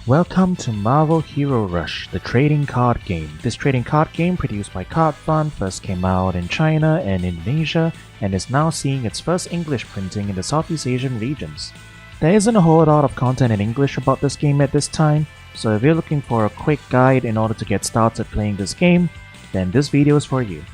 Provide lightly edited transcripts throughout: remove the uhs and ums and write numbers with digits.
Welcome to Marvel Hero Rush, the trading card game. This trading card game, produced by Card Fund, first came out in China and Indonesia and is now seeing its first English printing in the Southeast Asian regions. There isn't a whole lot of content in English about this game at this time, so if you're looking for a quick guide in order to get started playing this game, then this video is for you.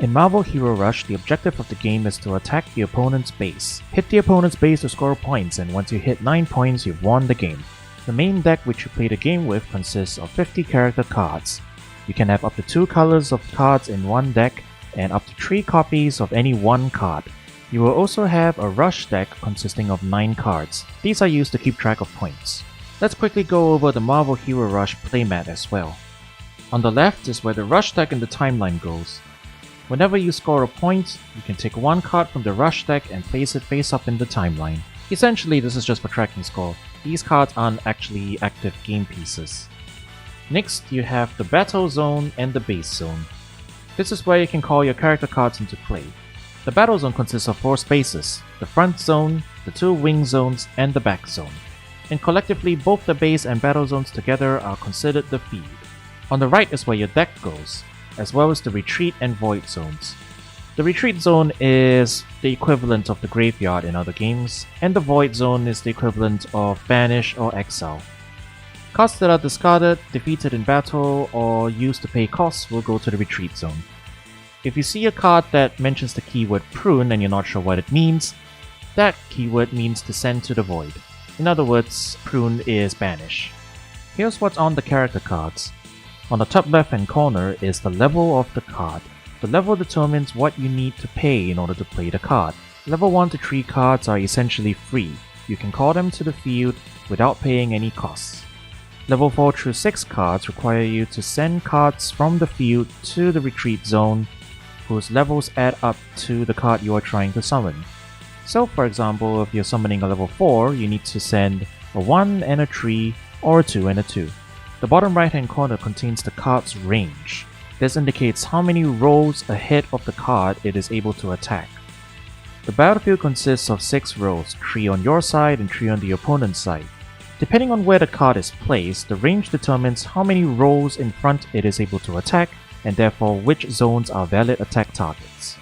In Marvel Hero Rush, the objective of the game is to attack the opponent's base. Hit the opponent's base to score points, and once you hit 9 points, you've won the game. The main deck which you play the game with consists of 50 character cards. You can have up to 2 colors of cards in one deck and up to 3 copies of any one card. You will also have a rush deck consisting of 9 cards. These are used to keep track of points. Let's quickly go over the Marvel Hero Rush playmat as well. On the left is where the rush deck in the timeline goes. Whenever you score a point, you can take one card from the rush deck and place it face up in the timeline. Essentially, this is just for tracking score. These cards aren't actually active game pieces. Next, you have the battle zone and the base zone. This is where you can call your character cards into play. The battle zone consists of 4 spaces: the front zone, the 2 wing zones, and the back zone. And collectively, both the base and battle zones together are considered the field. On the right is where your deck goes, as well as the retreat and void zones. The retreat zone is the equivalent of the graveyard in other games, and the void zone is the equivalent of banish or exile. Cards that are discarded, defeated in battle, or used to pay costs will go to the retreat zone. If you see a card that mentions the keyword prune and you're not sure what it means, that keyword means to send to the void. In other words, prune is banish. Here's what's on the character cards. On the top left hand corner is the level of the card. The level determines what you need to pay in order to play the card. Level 1 to 3 cards are essentially free. You can call them to the field without paying any costs. Level 4 through 6 cards require you to send cards from the field to the retreat zone, whose levels add up to the card you are trying to summon. So for example, if you're summoning a level 4, you need to send a 1 and a 3, or a 2 and a 2. The bottom right hand corner contains the card's range. This indicates how many rows ahead of the card it is able to attack. The battlefield consists of 6 rows, 3 on your side and 3 on the opponent's side. Depending on where the card is placed, the range determines how many rows in front it is able to attack, and therefore which zones are valid attack targets.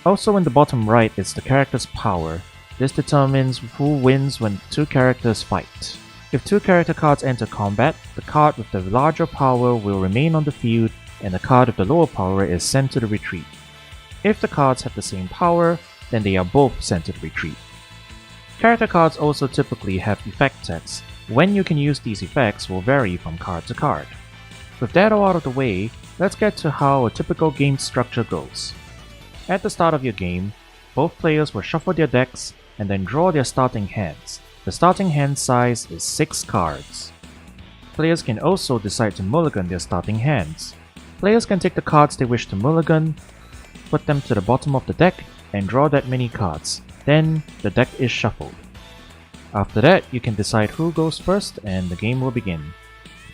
Also in the bottom right is the character's power. This determines who wins when 2 characters fight. If 2 character cards enter combat, the card with the larger power will remain on the field, and the card with the lower power is sent to the retreat. If the cards have the same power, then they are both sent to the retreat. Character cards also typically have effect text. When you can use these effects will vary from card to card. With that all out of the way, let's get to how a typical game structure goes. At the start of your game, both players will shuffle their decks and then draw their starting hands. The starting hand size is 6 cards. Players can also decide to mulligan their starting hands. Players can take the cards they wish to mulligan, put them to the bottom of the deck, and draw that many cards. Then, the deck is shuffled. After that, you can decide who goes first and the game will begin.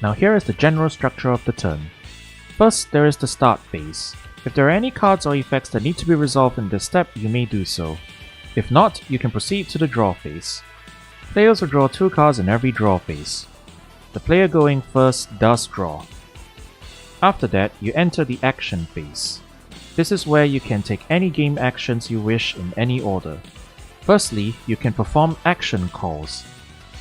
Now here is the general structure of the turn. First, there is the start phase. If there are any cards or effects that need to be resolved in this step, you may do so. If not, you can proceed to the draw phase. Players will draw 2 cards in every draw phase. The player going first does draw. After that, you enter the action phase. This is where you can take any game actions you wish in any order. Firstly, you can perform action calls.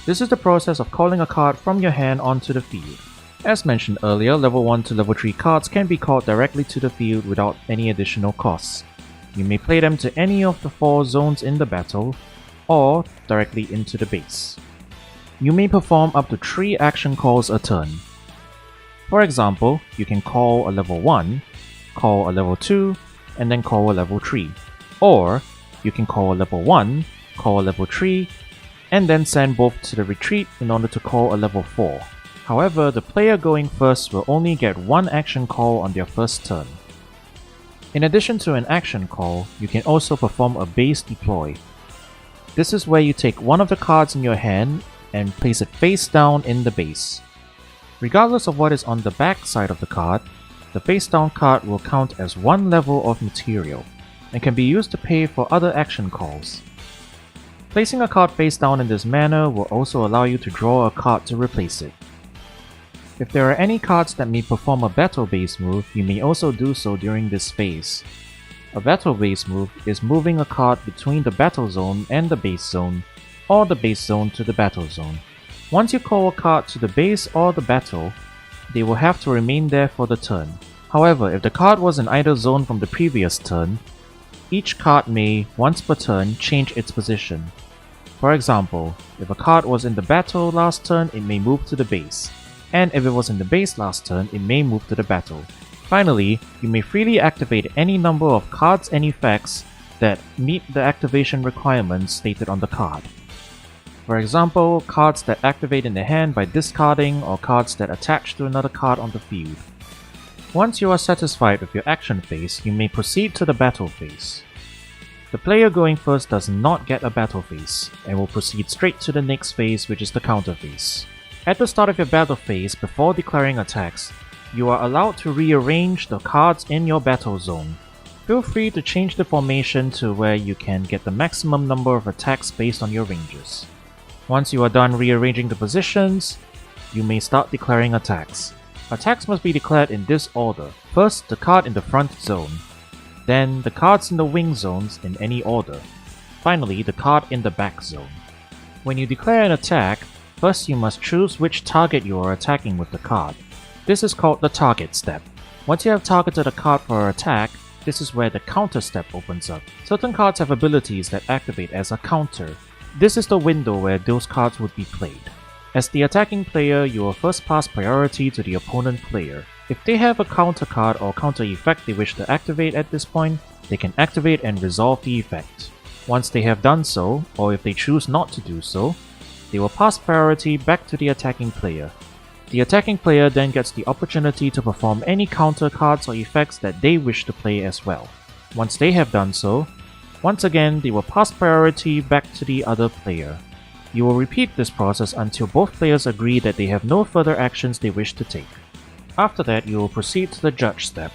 This is the process of calling a card from your hand onto the field. As mentioned earlier, level 1 to level 3 cards can be called directly to the field without any additional costs. You may play them to any of the 4 zones in the battle, or directly into the base. You may perform up to 3 action calls a turn. For example, you can call a level 1, call a level 2, and then call a level 3. Or, you can call a level 1, call a level 3, and then send both to the retreat in order to call a level 4. However, the player going first will only get 1 action call on their first turn. In addition to an action call, you can also perform a base deploy. This is where you take one of the cards in your hand and place it face down in the base. Regardless of what is on the back side of the card, the face down card will count as 1 level of material, and can be used to pay for other action calls. Placing a card face down in this manner will also allow you to draw a card to replace it. If there are any cards that may perform a battle-based move, you may also do so during this phase. A battle-based move is moving a card between the battle zone and the base zone, or the base zone to the battle zone. Once you call a card to the base or the battle, they will have to remain there for the turn. However, if the card was in either zone from the previous turn, each card may, once per turn, change its position. For example, if a card was in the battle last turn, it may move to the base, and if it was in the base last turn, it may move to the battle. Finally, you may freely activate any number of cards and effects that meet the activation requirements stated on the card. For example, cards that activate in the hand by discarding, or cards that attach to another card on the field. Once you are satisfied with your action phase, you may proceed to the battle phase. The player going first does not get a battle phase, and will proceed straight to the next phase, which is the counter phase. At the start of your battle phase, before declaring attacks, you are allowed to rearrange the cards in your battle zone. Feel free to change the formation to where you can get the maximum number of attacks based on your ranges. Once you are done rearranging the positions, you may start declaring attacks. Attacks must be declared in this order. First, the card in the front zone. Then, the cards in the wing zones in any order. Finally, the card in the back zone. When you declare an attack, first you must choose which target you are attacking with the card. This is called the target step. Once you have targeted a card for an attack, this is where the counter step opens up. Certain cards have abilities that activate as a counter. This is the window where those cards would be played. As the attacking player, you will first pass priority to the opponent player. If they have a counter card or counter effect they wish to activate at this point, they can activate and resolve the effect. Once they have done so, or if they choose not to do so, they will pass priority back to the attacking player. The attacking player then gets the opportunity to perform any counter cards or effects that they wish to play as well. Once they have done so, once again they will pass priority back to the other player. You will repeat this process until both players agree that they have no further actions they wish to take. After that, you will proceed to the judge step.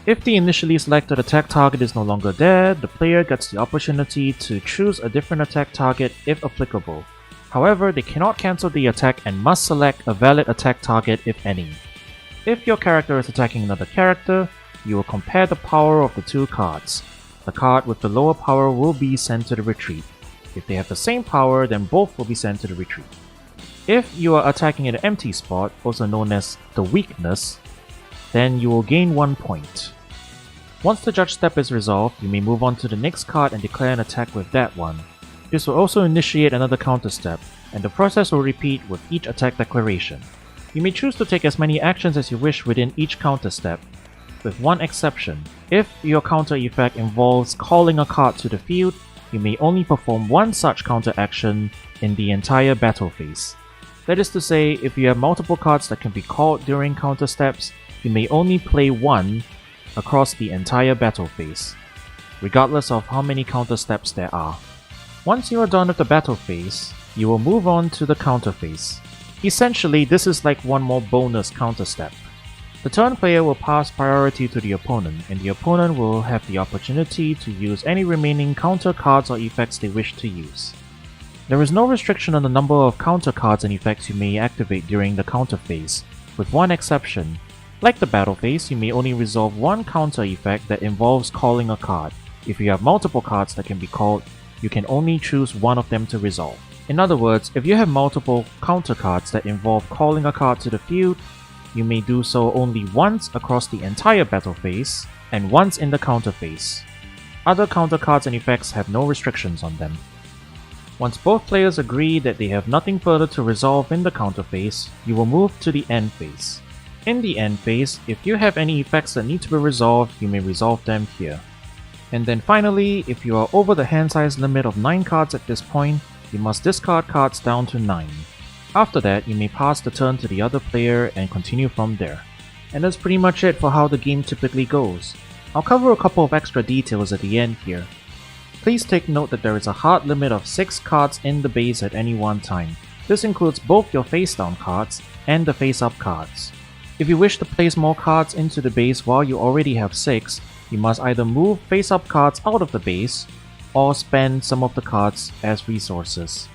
If the initially selected attack target is no longer there, the player gets the opportunity to choose a different attack target if applicable. However, they cannot cancel the attack and must select a valid attack target if any. If your character is attacking another character, you will compare the power of the two cards. The card with the lower power will be sent to the retreat. If they have the same power, then both will be sent to the retreat. If you are attacking at an empty spot, also known as the weakness, then you will gain 1 point. Once the judge step is resolved, you may move on to the next card and declare an attack with that one. This will also initiate another counter step, and the process will repeat with each attack declaration. You may choose to take as many actions as you wish within each counter step, with one exception. If your counter effect involves calling a card to the field, you may only perform one such counter action in the entire battle phase. That is to say, if you have multiple cards that can be called during counter steps, you may only play one across the entire battle phase, regardless of how many counter steps there are. Once you are done with the battle phase, you will move on to the counter phase. Essentially, this is like one more bonus counter step. The turn player will pass priority to the opponent, and the opponent will have the opportunity to use any remaining counter cards or effects they wish to use. There is no restriction on the number of counter cards and effects you may activate during the counter phase, with one exception. Like the battle phase, you may only resolve one counter effect that involves calling a card. If you have multiple cards that can be called, you can only choose one of them to resolve. In other words, if you have multiple counter cards that involve calling a card to the field, you may do so only once across the entire battle phase, and once in the counter phase. Other counter cards and effects have no restrictions on them. Once both players agree that they have nothing further to resolve in the counter phase, you will move to the end phase. In the end phase, if you have any effects that need to be resolved, you may resolve them here. And then finally, if you are over the hand size limit of 9 cards at this point, you must discard cards down to 9. After that, you may pass the turn to the other player and continue from there. And that's pretty much it for how the game typically goes. I'll cover a couple of extra details at the end here. Please take note that there is a hard limit of 6 cards in the base at any one time. This includes both your face down cards and the face up cards. If you wish to place more cards into the base while you already have 6, you must either move face up cards out of the base or spend some of the cards as resources.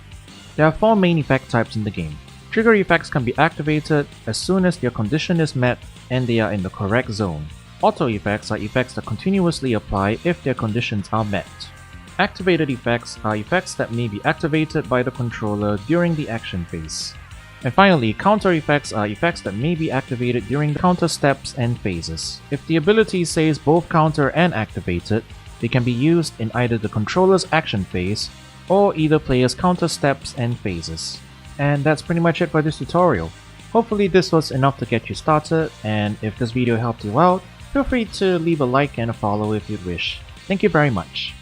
There are 4 main effect types in the game. Trigger effects can be activated as soon as their condition is met and they are in the correct zone. Auto effects are effects that continuously apply if their conditions are met. Activated effects are effects that may be activated by the controller during the action phase. And finally, counter effects are effects that may be activated during the counter steps and phases. If the ability says both counter and activated, they can be used in either the controller's action phase or either player's counter steps and phases. And that's pretty much it for this tutorial. Hopefully this was enough to get you started, and if this video helped you out, feel free to leave a like and a follow if you'd wish. Thank you very much.